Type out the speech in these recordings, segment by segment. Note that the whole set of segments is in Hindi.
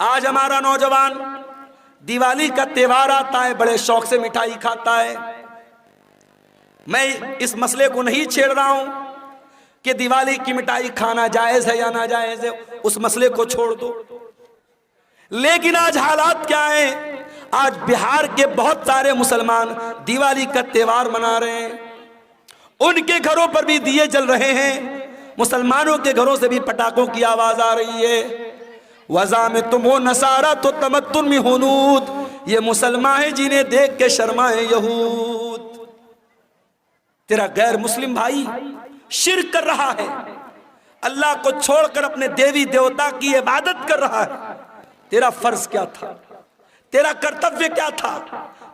आज हमारा नौजवान दिवाली का त्योहार आता है, बड़े शौक से मिठाई खाता है। मैं इस मसले को नहीं छेड़ रहा हूं कि दिवाली की मिठाई खाना जायज है या ना जायज है, उस मसले को छोड़ दो। लेकिन आज हालात क्या है? आज बिहार के बहुत सारे मुसलमान दिवाली का त्योहार मना रहे हैं, उनके घरों पर भी दिए जल रहे हैं, मुसलमानों के घरों से भी पटाखों की आवाज आ रही है। वज़ा में तुम हो नसारा तो तमत्तुन में हुनूद, ये मुसलमान है जिन्हें देख के शर्माए यहूद। तेरा गैर मुस्लिम भाई शिर्क कर रहा है, अल्लाह को छोड़कर अपने देवी देवता की इबादत कर रहा है। तेरा फर्ज क्या था? तेरा कर्तव्य क्या था?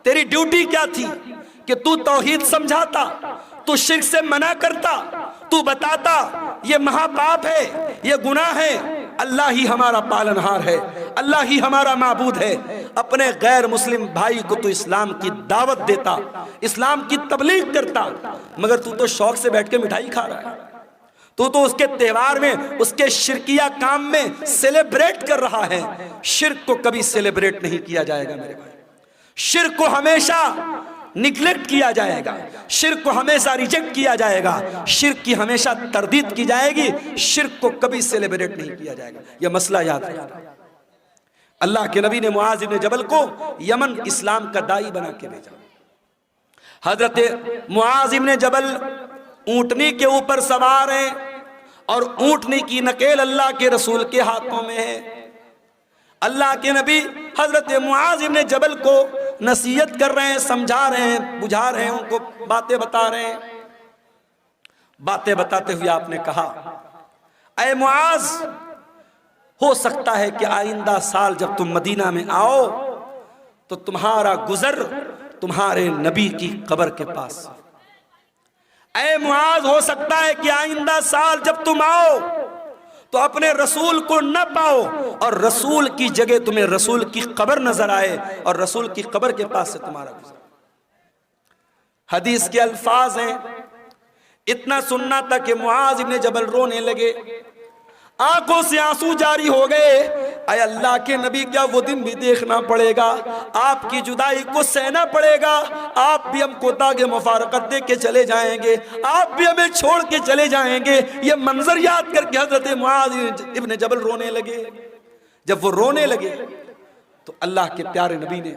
तेरी ड्यूटी क्या थी कि तू तौहीद समझाता, तू शिर्क से मना करता, तू बताता ये महापाप है, ये गुनाह है, अल्लाह ही हमारा पालनहार है, अल्लाह ही हमारा माबूद है। अपने गैर मुस्लिम भाई को तू इस्लाम की दावत देता, इस्लाम की तबलीग करता, मगर तू तो शौक से बैठ के मिठाई खा रहा है। तू तो उसके त्योहार में, उसके शिरकिया काम में सेलिब्रेट कर रहा है। शिर्क को कभी सेलिब्रेट नहीं किया जाएगा मेरे भाई, शिर्क को हमेशा निग्लेक्ट किया जाएगा, शिर्क को हमेशा रिजेक्ट किया जाएगा, शिर्क की हमेशा तरदीद की जाएगी, शिर्क को कभी सेलिब्रेट नहीं किया जाएगा। यह मसला याद रखना। अल्लाह के नबी ने मुआज इब्न जबल को यमन इस्लाम का दाई बना के भेजा। हजरत मुआज इब्न जबल ऊंटनी के ऊपर सवार हैं और ऊंटनी की नकेल अल्लाह के रसूल के हाथों में है। अल्लाह के नबी हजरत मुआज इब्न जबल को नसीहत कर रहे हैं, समझा रहे हैं, बुझा रहे हैं, उनको बातें बता रहे हैं। बातें बताते हुए आपने कहा, ऐ मुआज, हो सकता है कि आइंदा साल जब तुम मदीना में आओ तो तुम्हारा गुजर तुम्हारे नबी की कब्र के पास। ऐ मुआज, हो सकता है कि आइंदा साल जब तुम आओ तो अपने रसूल को न पाओ और रसूल की जगह तुम्हें रसूल की कब्र नजर आए और रसूल की कब्र के पास से तुम्हारा गुजर। हदीस के अल्फाज हैं, इतना सुनना था कि मुआज इब्न जबल रोने लगे, आंखों से आंसू जारी हो गए। ऐ अल्लाह के नबी, क्या वो दिन भी देखना पड़ेगा? आपकी जुदाई को सहना पड़ेगा, आप भी हमको तागे मुफारकत दे के चले जाएंगे, आप भी हमें छोड़ के चले जाएंगे। ये मंजर याद करके हजरत मुआज इब्न जबल रोने लगे। जब वो रोने लगे तो अल्लाह के प्यारे नबी ने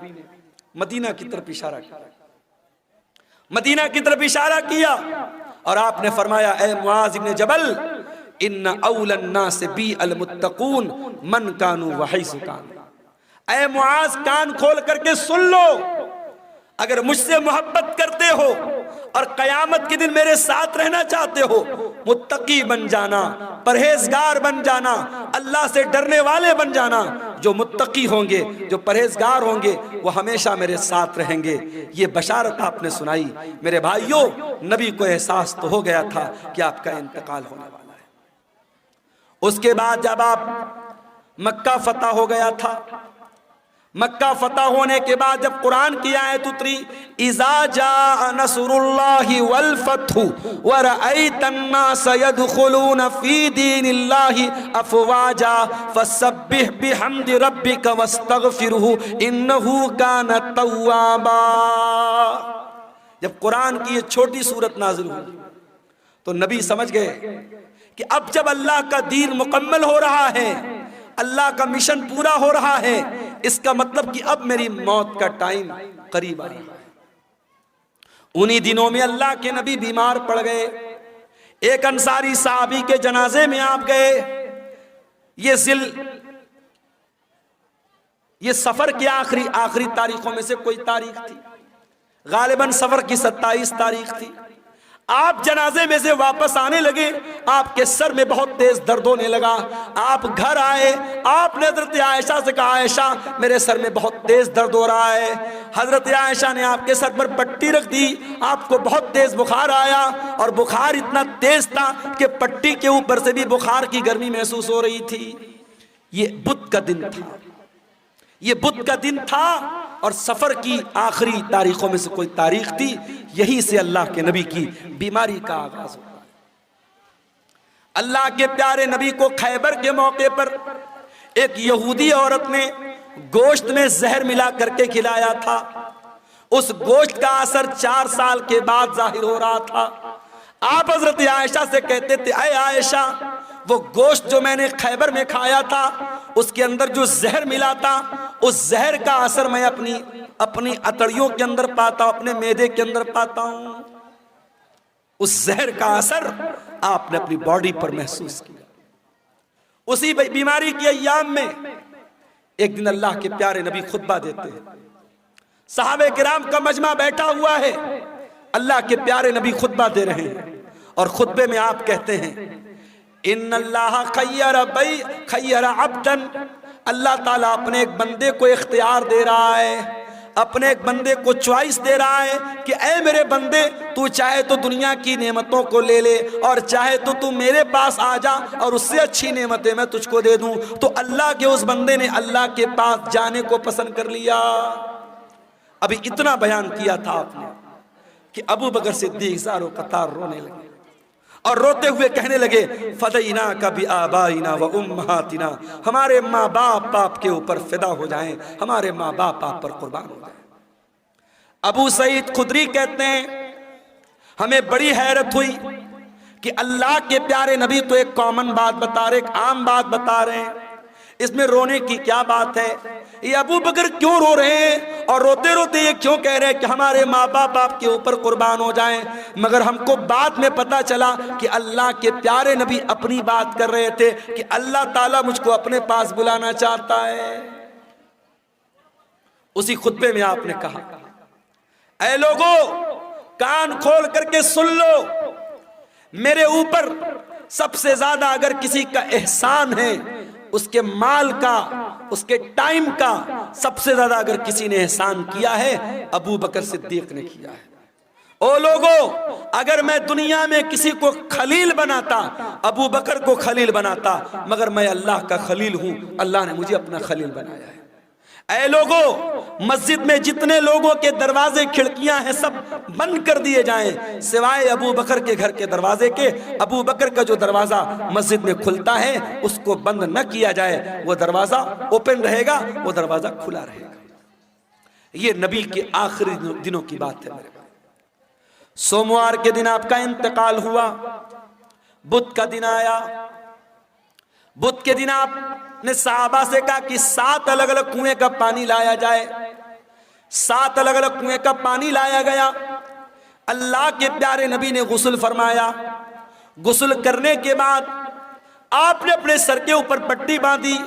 मदीना की तरफ इशारा किया, मदीना की तरफ इशारा किया और आपने फरमाया, ऐ मुआज इब्न जबल, इन्ना औलन नास बी अल मुत्तकून मन कानू वहैसु कान। ऐ मुआज, कान खोल करके सुन लो, अगर मुझसे मोहब्बत करते हो और कयामत के दिन मेरे साथ रहना चाहते हो, मुत्तकी बन जाना, परहेजगार बन जाना, अल्लाह से डरने वाले बन जाना। जो मुत्तकी होंगे, जो परहेजगार होंगे, वो हमेशा मेरे साथ रहेंगे। ये बशारत आपने सुनाई। मेरे भाइयों, नबी को एहसास तो हो गया था कि आपका इंतकाल होने वाला है। उसके बाद जब आप मक्का फतह हो गया था, मक्का फतह होने के बाद जब कुरान की आयत उतरी, इज़ा जा नसरुल्लाहि वल फतहु व रअयतन नास यदखुलून फी दीनिल्लाहि अफवाजा फसब्बिह बिहम्दि रब्बिका वस्तगफिरहु इन्नहु कान तव्वाबा। जब कुरान की ये छोटी सूरत नाजिल हुई तो नबी समझ गए कि अब जब अल्लाह का दीन मुकम्मल हो रहा है, अल्लाह का मिशन पूरा हो रहा है, इसका मतलब कि अब मेरी मौत का टाइम करीब आ रहा है। उन्हीं दिनों में अल्लाह के नबी बीमार पड़ गए। एक अंसारी साहबी के जनाजे में आप गए। ये सफर की आखिरी तारीखों में से कोई तारीख थी, गालिबन सफर की 27 तारीख थी। आप जनाजे में से वापस आने लगे, आपके सर में बहुत तेज दर्द होने लगा। आप घर आए, आपने हजरत आयशा से कहा, आयशा मेरे सर में बहुत तेज दर्द हो रहा है। हजरत आयशा ने आपके सर पर पट्टी रख दी, आपको बहुत तेज बुखार आया और बुखार इतना तेज था कि पट्टी के ऊपर से भी बुखार की गर्मी महसूस हो रही थी। ये बुध का दिन था, ये बुध का दिन था और सफर की आखिरी तारीखों में से कोई तारीख थी। यही से अल्लाह के नबी की बीमारी का आगाज हुआ। अल्लाह के प्यारे नबी को खैबर के मौके पर एक यहूदी औरत ने गोश्त में जहर मिला करके खिलाया था। उस गोश्त का असर 4 साल के बाद जाहिर हो रहा था। आप हजरत आयशा से कहते थे, अय आयशा, वो गोश्त जो मैंने खैबर में खाया था उसके अंदर जो जहर मिला था, उस जहर का असर मैं अपनी अतड़ियों के अंदर पाता हूं, अपने मैदे के अंदर पाता हूं। उस जहर का असर आपने अपनी बॉडी पर महसूस किया। उसी बीमारी के अय्याम में एक दिन अल्लाह के प्यारे नबी खुतबा देते हैं। सहाबे किराम का मजमा बैठा हुआ है, अल्लाह के प्यारे नबी खुतबा दे रहे हैं और खुतबे में आप कहते हैं, इन्नल्लाह खय्यर अब्दन, अल्लाह ताला अपने एक बंदे को इख्तियार दे रहा है, अपने एक बंदे को चॉइस दे रहा है कि ऐ मेरे बंदे, तू चाहे तो दुनिया की नेमतों को ले ले और चाहे तो तू मेरे पास आ जा और उससे अच्छी नेमतें मैं तुझको दे दूं। तो अल्लाह के उस बंदे ने अल्लाह के पास जाने को पसंद कर लिया। अभी इतना बयान किया था आपने कि अबू बकर सिद्दीक ज़ारो कतार रोने लगे और रोते हुए कहने लगे, फदैना कभी आबाइना व उम्महातिना, हमारे माँ बाप आप के ऊपर फिदा हो जाएं, हमारे माँ बाप आप पर कुर्बान हो जाएं। अबू सईद खुदरी कहते हैं, हमें बड़ी हैरत हुई कि अल्लाह के प्यारे नबी तो एक कॉमन बात बता रहे, एक आम बात बता रहे हैं, इसमें रोने की क्या बात है? ये अबू बकर क्यों रो रहे हैं और रोते रोते ये क्यों कह रहे हैं कि हमारे माँ बाप आपके ऊपर कुर्बान हो जाएं? मगर हमको बाद में पता चला कि अल्लाह के प्यारे नबी अपनी बात कर रहे थे कि अल्लाह ताला मुझको अपने पास बुलाना चाहता है। उसी खुतबे में आपने कहा, ऐ लोगों, कान खोल करके सुन लो, मेरे ऊपर सबसे ज्यादा अगर किसी का एहसान है, उसके माल का, उसके टाइम का सबसे ज्यादा अगर किसी ने एहसान किया है, अबू बकर सिद्दीक ने किया है। ओ लोगों, अगर मैं दुनिया में किसी को खलील बनाता, अबू बकर को खलील बनाता, मगर मैं अल्लाह का खलील हूं, अल्लाह ने मुझे अपना खलील बनाया है। ऐ लोगों, मस्जिद में जितने लोगों के दरवाजे खिड़कियां हैं सब बंद कर दिए जाएं, सिवाय अबू बकर के घर के दरवाजे के। अबू बकर का जो दरवाजा मस्जिद में खुलता है उसको बंद न किया जाए, वो दरवाजा ओपन रहेगा, वो दरवाजा खुला रहेगा। ये नबी के आखिरी दिनों की बात है मेरे भाई। सोमवार के दिन आपका इंतकाल हुआ, बुध का दिन आया। बुध के दिन आपने सहाबा से कहा कि 7 अलग अलग कुएं का पानी लाया जाए। 7 अलग अलग कुएं का पानी लाया गया। अल्लाह के प्यारे नबी ने गुस्ल फरमाया। गुस्ल करने के बाद आपने अपने सर के ऊपर पट्टी बांधी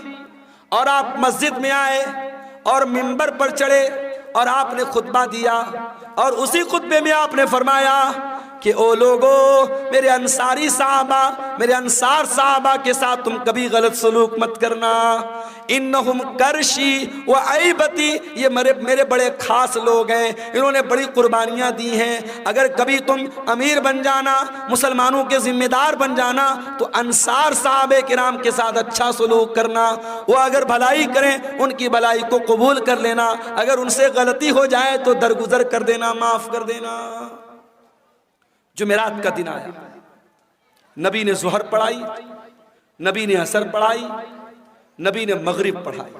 और आप मस्जिद में आए और मिंबर पर चढ़े और आपने खुतबा दिया। और उसी खुतबे में आपने फरमाया कि ओ लोगो, मेरे अंसारी साहबा, मेरे अंसार साहबा के साथ तुम कभी गलत सलूक मत करना। इन्नहुम करशी व ऐबती, ये मेरे बड़े खास लोग हैं, इन्होंने बड़ी कुर्बानियाँ दी हैं। अगर कभी तुम अमीर बन जाना, मुसलमानों के जिम्मेदार बन जाना, तो अंसार साहबे किराम के साथ अच्छा सलूक करना। वो अगर भलाई करें, उनकी भलाई को कबूल कर लेना। अगर उनसे गलती हो जाए तो दरगुजर कर देना, माफ कर देना। जुमेरात का दिन आया, नबी ने ज़ुहर पढ़ाई, नबी ने असर पढ़ाई, नबी ने मगरिब पढ़ाई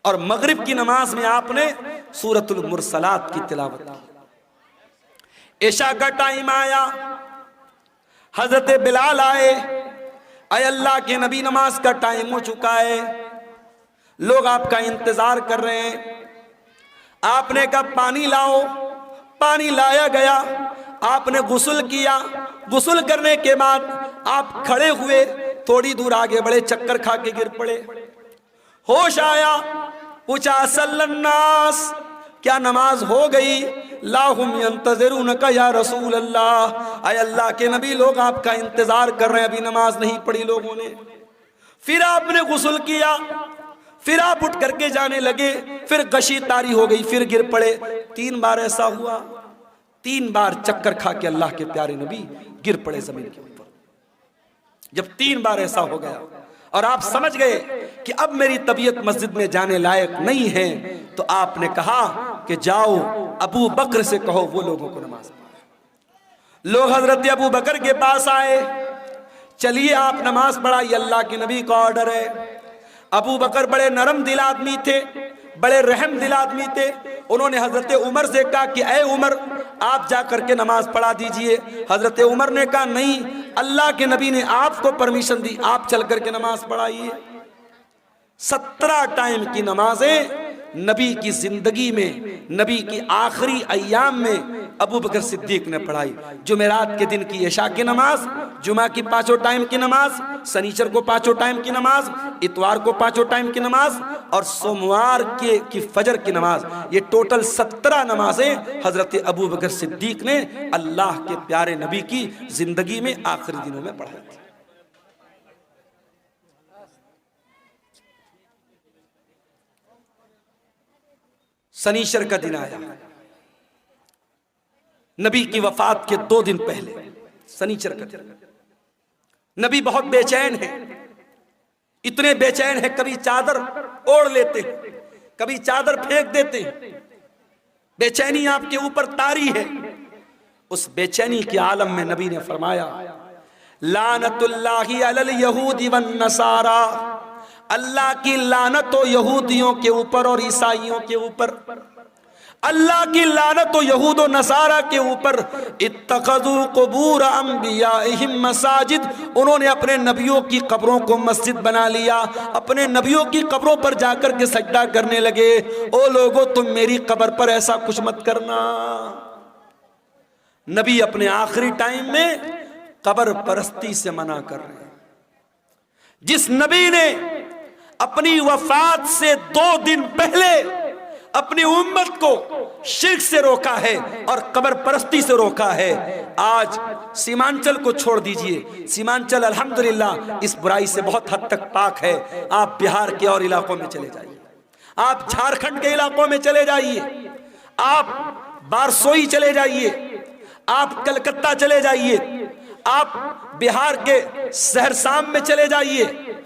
और मगरिब की नमाज में आपने सूरतुल मुरसलात की तिलावत की। इशा का टाइम आया, हजरत बिलाल आए। अय अल्लाह के नबी, नमाज का टाइम हो चुका है, लोग आपका इंतजार कर रहे हैं। आपने कहा पानी लाओ, पानी लाया गया। आपने गुस्ल किया। गुस्ल करने के बाद आप खड़े हुए, थोड़ी दूर आगे बढ़े, चक्कर खा के गिर पड़े। होश आया, पूछा सल्लन्नास, क्या नमाज हो गई? लाहुम यंतज़िरूनका या रसूल अल्लाह, आय अल्लाह के नबी, लोग आपका इंतजार कर रहे हैं, अभी नमाज नहीं पढ़ी लोगों ने। फिर आपने गुस्ल किया, फिर आप उठ करके जाने लगे, फिर गशी तारी हो गई, फिर गिर पड़े। 3 बार ऐसा हुआ। 3 बार चक्कर खा के अल्लाह के प्यारे नबी गिर पड़े जमीन के ऊपर। जब 3 बार ऐसा हो गया और आप समझ गए कि अब मेरी तबीयत मस्जिद में जाने लायक नहीं है, तो आपने कहा कि जाओ अबू बकर से कहो वो लोगों को नमाज पढ़ाए। लोग हजरत अबू बकर के पास आए, चलिए आप नमाज पढ़ाइए, अल्लाह के नबी का ऑर्डर है। अबू बकर बड़े नरम दिल आदमी थे, बड़े रहम दिल आदमी थे। उन्होंने हजरत उमर से कहा कि ऐ उमर, आप जा करके नमाज पढ़ा दीजिए। हजरत उमर ने कहा नहीं, अल्लाह के नबी ने आपको परमिशन दी, आप चल करके नमाज पढ़ाइए। 17 टाइम की नमाजें नबी की जिंदगी में, नबी की आखिरी अय्याम में अबू बकर सिद्दीक ने पढ़ाई। जुमेरात के दिन की इशा की नमाज, जुमा की 5 टाइम की नमाज, शनिचर को 5 टाइम की नमाज, इतवार को 5 टाइम की नमाज और सोमवार की फजर की नमाज। ये टोटल 17 नमाजें हजरत अबू बकर सिद्दीक ने अल्लाह के प्यारे नबी की जिंदगी में आखिरी दिनों में पढ़ाई थी। शनिचर का दिन आया, नबी की वफात के 2 दिन पहले शनिचर का दिन। नबी बहुत बेचैन है, इतने बेचैन है कभी चादर ओढ़ लेते हैं, कभी चादर फेंक देते हैं। बेचैनी आपके ऊपर तारी है। उस बेचैनी के आलम में नबी ने फरमाया, लानतुल्लाहि अलल यहूदी वन नसारा, अल्लाह की लानत हो यहूदियों के ऊपर और ईसाइयों के ऊपर, अल्लाह की लानत हो यहूद और नसारा के ऊपर। इत्तखज़ू क़ुबूर अंबियाइहिम मसाजिद, उन्होंने अपने नबियों की कब्रों को मस्जिद बना लिया, अपने नबियों की कब्रों पर जाकर के सजदा करने लगे। ओ लोगों, तुम मेरी कब्र पर ऐसा कुछ मत करना। नबी अपने आखिरी टाइम में कब्र परस्ती से मना कर रहे हैं। जिस नबी ने अपनी वफात से 2 दिन पहले अपनी उम्मत को शिर्क से रोका है और कब्र परस्ती से रोका है, आज सीमांचल को छोड़ दीजिए। सीमांचल अल्हम्दुलिल्लाह इस बुराई से बहुत हद तक पाक है। आप बिहार के और इलाकों में चले जाइए, आप झारखंड के इलाकों में चले जाइए, आप बारसोई चले जाइए, आप कलकत्ता चले जाइए, आप बिहार के सहरसाम में चले जाइए।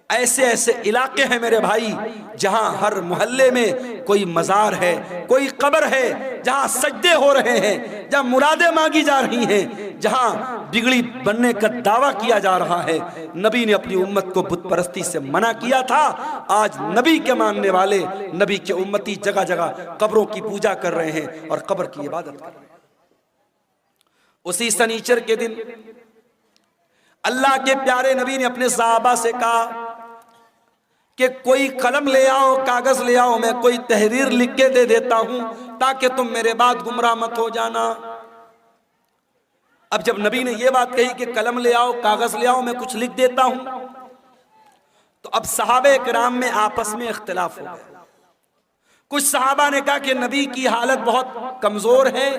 ऐसे ऐसे इलाके हैं मेरे भाई जहां हर मोहल्ले में कोई मजार है, कोई कब्र है, जहां सजदे हो रहे हैं, जहां मुरादें मांगी जा रही हैं, जहां बिगड़ी बनने का दावा किया जा रहा है। नबी ने अपनी उम्मत को बुत परस्ती से मना किया था। आज नबी के मानने वाले, नबी के उम्मती जगह जगह कब्रों की पूजा कर रहे हैं और कब्र की इबादत कर रहे हैं। उसी शनिचर के दिन अल्लाह के प्यारे नबी ने अपने सहाबा से कहा कि कोई कलम ले आओ, कागज ले आओ, मैं कोई तहरीर लिख के दे देता हूं ताकि तुम मेरे बाद गुमराह मत हो जाना। अब जब नबी ने यह बात कही कि कलम ले आओ, कागज ले आओ, मैं कुछ लिख देता हूं, तो अब सहाबे किराम में आपस में इख्तिलाफ हो गया। कुछ सहाबा ने कहा कि नबी की हालत बहुत कमजोर है,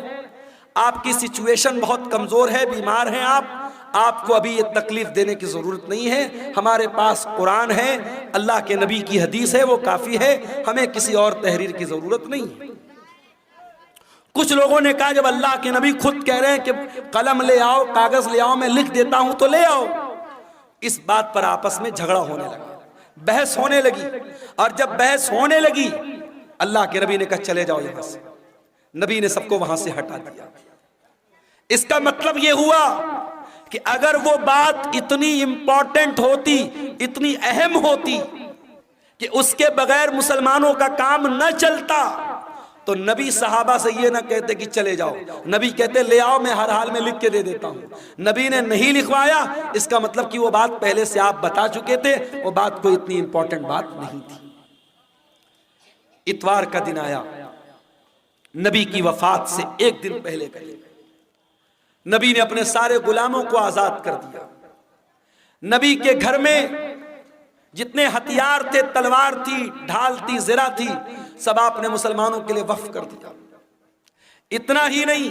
आपकी सिचुएशन बहुत कमजोर है, बीमार हैं आपको अभी ये तकलीफ देने की जरूरत नहीं है, हमारे पास कुरान है, अल्लाह के नबी की हदीस है, वो काफी है, हमें किसी और तहरीर की जरूरत नहीं है। कुछ लोगों ने कहा जब अल्लाह के नबी खुद कह रहे हैं कि कलम ले आओ, कागज ले आओ, मैं लिख देता हूं तो ले आओ। इस बात पर आपस में झगड़ा होने लगा, बहस होने लगी। और जब बहस होने लगी, अल्लाह के नबी ने कहा चले जाओ यहां से। नबी ने सबको वहां से हटा दिया। इसका मतलब यह हुआ कि अगर वो बात इतनी इंपॉर्टेंट होती, इतनी अहम होती कि उसके बगैर मुसलमानों का काम न चलता, तो नबी सहाबा से ये ना कहते कि चले जाओ, नबी कहते ले आओ, मैं हर हाल में लिख के दे देता हूं। नबी ने नहीं लिखवाया, इसका मतलब कि वो बात पहले से आप बता चुके थे, वो बात कोई इतनी इंपॉर्टेंट बात नहीं थी। इतवार का दिन आया, नबी की वफात से 1 दिन पहले करीब नबी ने अपने सारे गुलामों को आजाद कर दिया। नबी के घर में जितने हथियार थे, तलवार थी, ढाल थी, ज़रा थी, सब आपने मुसलमानों के लिए वक्फ कर दिया। इतना ही नहीं,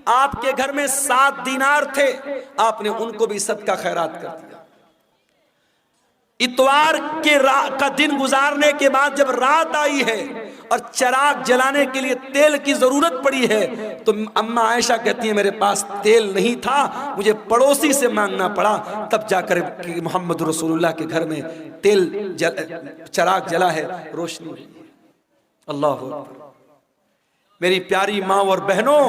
आपके घर में 7 दीनार थे, आपने उनको भी सदका खैरात कर दिया। इतवार का दिन गुजारने के बाद जब रात आई है और चिराग जलाने के लिए तेल की जरूरत पड़ी है, तो अम्मा आयशा कहती है मेरे पास तेल नहीं था, मुझे पड़ोसी से मांगना पड़ा, तब जाकर मोहम्मद रसूलुल्लाह के घर में चिराग जला है, रोशनी हुई है। अल्लाह मेरी प्यारी माँ और बहनों,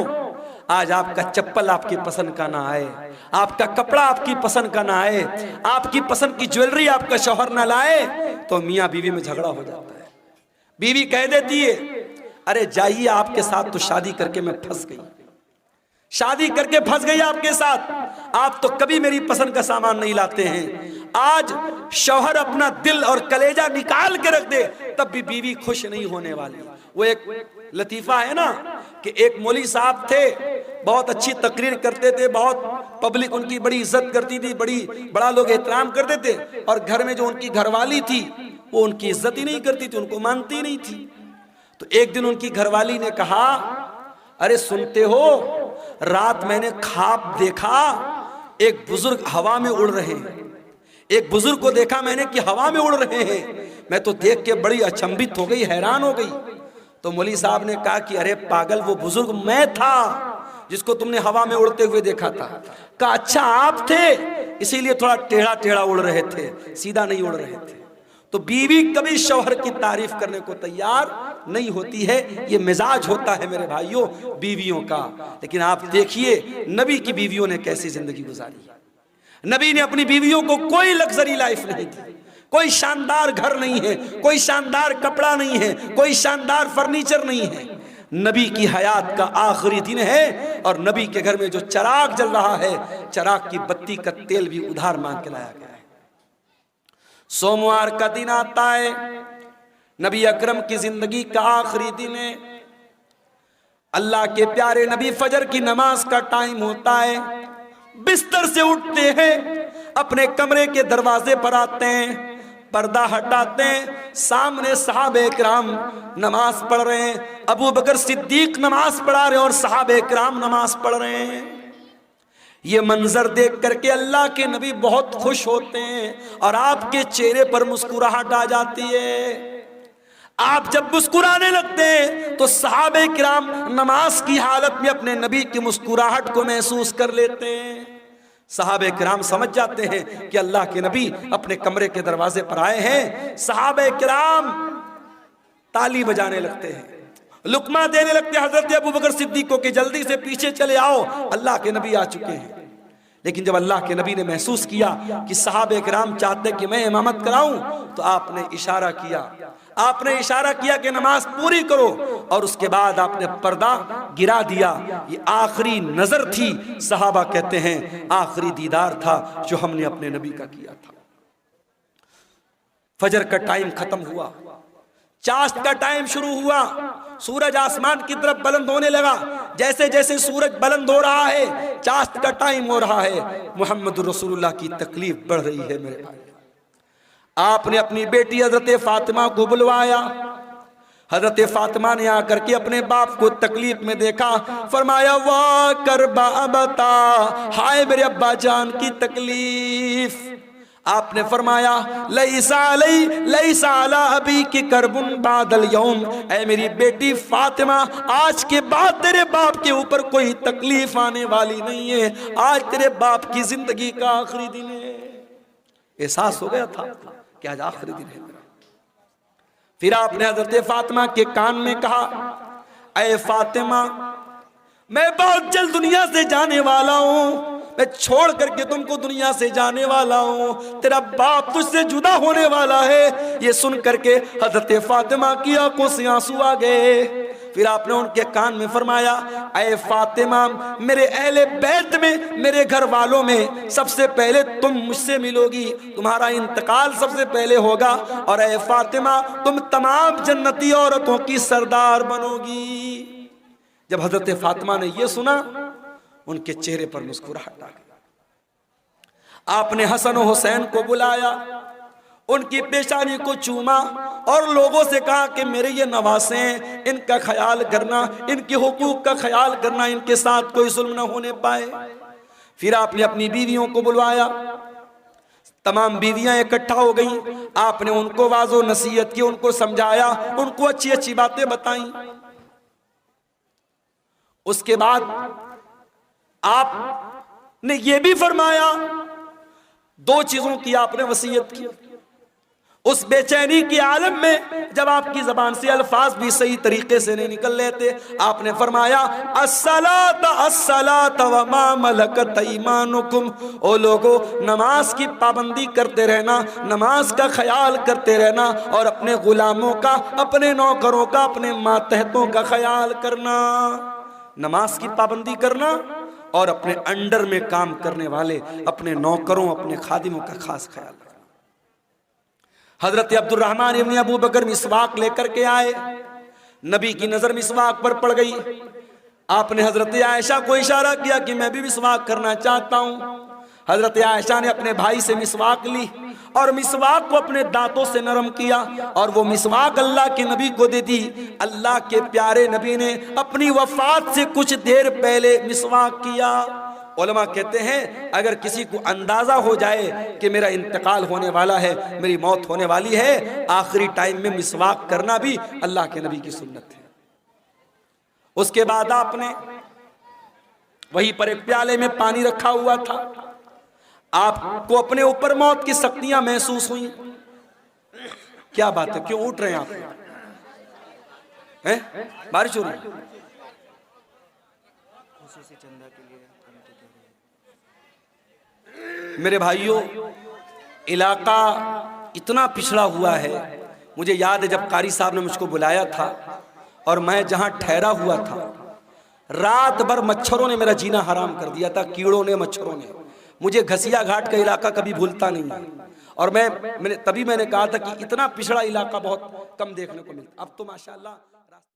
आज आपका चप्पल आपकी पसंद का ना आए, आपका कपड़ा आपकी पसंद का ना आए, आपकी पसंद की ज्वेलरी आपका शौहर ना लाए, तो मियाँ बीवी में झगड़ा हो जाता है। बीवी कह देती है, अरे जाइए, आपके साथ तो शादी करके मैं फंस गई, शादी करके फंस गई आपके साथ, आप तो कभी मेरी पसंद का सामान नहीं लाते हैं। आज शौहर अपना दिल और कलेजा निकाल के रख दे, तब भी बीवी खुश नहीं होने वाली। वो एक लतीफा है ना कि एक मौलवी साहब थे, बहुत अच्छी तकरीर करते थे, बहुत पब्लिक उनकी बड़ी इज्जत करती थी, बड़ा लोग एहतराम करते थे, और घर में जो उनकी घरवाली थी वो उनकी इज्जत ही नहीं करती थी, उनको मानती नहीं थी। तो एक दिन उनकी घरवाली ने कहा, अरे सुनते हो, रात मैंने ख्वाब देखा एक बुजुर्ग हवा में उड़ रहे हैं, एक बुजुर्ग को देखा मैंने कि हवा में उड़ रहे हैं। मैं तो देख के बड़ी अचंभित हो गई, हैरान हो गई। तो मौलवी साहब ने कहा कि अरे पागल, वो बुजुर्ग मैं था जिसको तुमने हवा में उड़ते हुए देखा था। कहा अच्छा आप थे, इसीलिए थोड़ा टेढ़ा टेढ़ा उड़ रहे थे, सीधा नहीं उड़ रहे थे। तो बीवी कभी शौहर की तारीफ करने को तैयार नहीं होती है, ये मिजाज होता है मेरे भाइयों बीवियों का। लेकिन आप देखिए नबी की बीवियों ने कैसी जिंदगी गुजारी। नबी ने अपनी बीवियों को कोई लग्जरी लाइफ नहीं दी, कोई शानदार घर नहीं है, कोई शानदार कपड़ा नहीं है, कोई शानदार फर्नीचर नहीं है। नबी की हयात का आखिरी दिन है और नबी के घर में जो चिराग जल रहा है, चिराग की बत्ती का तेल भी उधार मांग के लाया गया है। सोमवार का दिन आता है, नबी अकरम की जिंदगी का आखिरी दिन है। अल्लाह के प्यारे नबी फजर की नमाज का टाइम होता है, बिस्तर से उठते हैं, अपने कमरे के दरवाजे पर आते हैं, पर्दा हटाते हैं, सामने सहाबे किराम नमाज पढ़ रहे हैं। अबू बकर सिद्दीक नमाज पढ़ा रहे हैं और सहाबे किराम नमाज पढ़ रहे हैं। ये मंजर देख करके अल्लाह के नबी बहुत खुश होते हैं और आपके चेहरे पर मुस्कुराहट आ जाती है। आप जब मुस्कुराने लगते हैं तो सहाबे किराम नमाज की हालत में अपने नबी की मुस्कुराहट को महसूस कर लेते हैं। सहाबे किराम समझ जाते हैं कि अल्लाह के नबी अपने कमरे के दरवाजे पर आए हैं। सहाबे किराम ताली बजाने लगते हैं, लुकमा देने लगते हैं हजरत अबू बकर सिद्दीक को कि जल्दी से पीछे चले आओ, अल्लाह के नबी आ चुके हैं। लेकिन जब अल्लाह के नबी ने महसूस किया कि सहाबे किराम चाहते कि मैं इमामत कराऊं, तो आपने इशारा किया कि नमाज पूरी करो, और उसके बाद आपने पर्दा गिरा दिया। ये आखिरी नजर थी, सहाबा कहते हैं आखिरी दीदार था जो हमने अपने नबी का किया था। फजर का टाइम खत्म हुआ, चाश्त का टाइम शुरू हुआ, सूरज आसमान की तरफ बुलंद होने लगा। जैसे जैसे सूरज बुलंद हो रहा है, चाश्त का टाइम हो रहा है, मोहम्मद रसूलुल्लाह की तकलीफ बढ़ रही है मेरे भाई। आपने अपनी बेटी हजरत फातिमा को बुलवाया। हजरत फातिमा ने आकर के अपने बाप को तकलीफ में देखा, फरमाया वाह करबा बता, हाय मेरे अब्बा जान की तकलीफ। आपने फरमाया लईसा अला अबी की करबुन बादल यौम, ऐ मेरी बेटी फातिमा, आज के बाद तेरे बाप के ऊपर कोई तकलीफ आने वाली नहीं है, आज तेरे बाप की जिंदगी का आखिरी दिन है। एहसास हो गया था कि आज आखिरी दिन है। फिर आपने हजरत फातिमा के कान में कहा, ऐ फातिमा, मैं बहुत जल्द दुनिया से जाने वाला हूँ, मैं छोड़ करके तुमको दुनिया से जाने वाला हूँ, तेरा बाप तुझसे जुदा होने वाला है। ये सुन करके हजरत फातिमा की आंखों से आंसू आ गए। फिर आपने उनके कान में फरमाया, ऐ फातिमा, मेरे अहले बैत में, मेरे घर वालों में सबसे पहले तुम मुझसे मिलोगी, तुम्हारा इंतकाल सबसे पहले होगा, और ऐ फातिमा, तुम तमाम जन्नती औरतों की सरदार बनोगी। जब हजरत फातिमा ने यह सुना, उनके चेहरे पर मुस्कुराहट आ गई। आपने हसन और हुसैन को बुलाया, उनकी पेशानी को चूमा और लोगों से कहा कि मेरे ये नवासे हैं, इनका ख्याल करना, इनके हुकूक का ख्याल करना, इनके साथ कोई जुल्म न होने पाए। फिर आपने अपनी बीवियों को बुलवाया, तमाम बीवियां इकट्ठा हो गई। आपने उनको वाजो नसीहत की, उनको समझाया, उनको अच्छी अच्छी बातें बताई। उसके बाद आपने ये भी फरमाया, दो चीजों की आपने वसीयत की। उस बेचैनी के आलम में जब आपकी जबान से अल्फाज भी सही तरीके से नहीं निकल लेते, आपने फरमाया अस्सलात अस्सलात व मा मलकत ऐमानुकुम, ओ लोगो नमाज की पाबंदी करते रहना, नमाज का ख्याल करते रहना और अपने गुलामों का, अपने नौकरों का, अपने मातहतों का ख्याल करना। नमाज की पाबंदी करना और अपने अंडर में काम करने वाले अपने नौकरों, अपने खादिमों का खास ख्याल रखना। हजरत अब्दुर्रहमान इब्न अबू बकर मिसवाक लेकर के आए, नबी की नजर मिसवाक पर पड़ गई। आपने हजरत आयशा को इशारा किया कि मैं भी मिसवाक करना चाहता हूं। हजरत आयशा ने अपने भाई से मिसवाक ली और मिसवाक को अपने दांतों से नरम किया और वो मिसवाक अल्लाह के नबी को दे दी। अल्लाह के प्यारे नबी ने अपनी वफात से कुछ देर पहले मिसवाक किया। उलमा कहते हैं अगर किसी को अंदाजा हो जाए कि मेरा इंतकाल होने वाला है, मेरी मौत होने वाली है, आखिरी टाइम में मिसवाक करना भी अल्लाह के नबी की सुन्नत है। उसके बाद आपने वहीं पर एक प्याले में पानी रखा हुआ था। आपको अपने ऊपर मौत की सख्तियां महसूस हुई। क्या बात है, क्यों उठ रहे हैं आप? हैं? बारिश हो रही है? मेरे भाइयों, इलाका इतना पिछड़ा हुआ है। मुझे याद है जब कारी साहब ने मुझको बुलाया था और मैं जहां ठहरा हुआ था, रात भर मच्छरों ने मेरा जीना हराम कर दिया था। कीड़ों ने, मच्छरों ने। मुझे घसिया घाट का इलाका कभी भूलता नहीं है। और मैंने कहा था कि इतना पिछड़ा इलाका बहुत कम देखने को मिलता। अब तो माशाअल्लाह